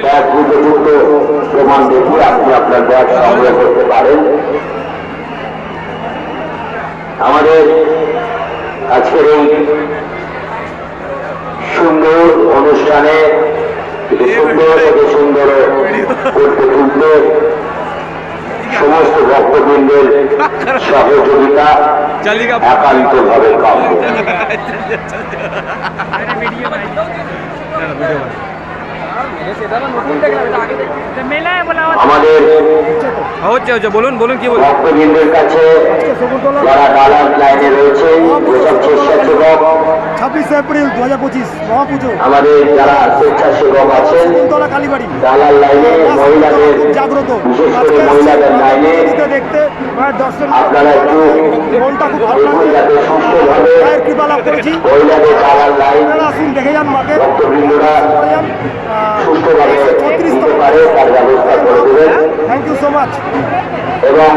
Bag উপযুক্ত প্রমাণ দেখিয়ে আপনি আপনার ব্যাগ সংগ্রহ করতে পারেন। আমাদের আজকের এই সুন্দর অনুষ্ঠানে সুন্দর থেকে সুন্দর করতে তুলতে সমস্ত ভক্তবৃন্দের সহযোগিতা একান্তভাবে কাম্য। আমাদের ভক্তবৃন্দের কাছে যারা ডালার লাইনে রয়েছে, যেসব স্বেচ্ছাসেবক 26 এপ্রিল 2025 মহাপুজো, আমাদের যারা স্বেচ্ছাসেবক আছেন ডালার লাইনে মহিলাদের, জাগ্রত বিশেষ করে মহিলাদের লাইনে দেখতে মায়ের দর্শন আপনারা একটু মনটা খুব ভালো দেখুন যাতে সুস্থভাবে মায়ের কৃপা লাভ করেছি। মহিলাদের ডালার লাইন আসুন দেখে যান মাকে, ভক্তবৃন্দরা সুস্থভাবে দিতে পারে তার ব্যবস্থা করে দেবেন। Thank you so much. এবং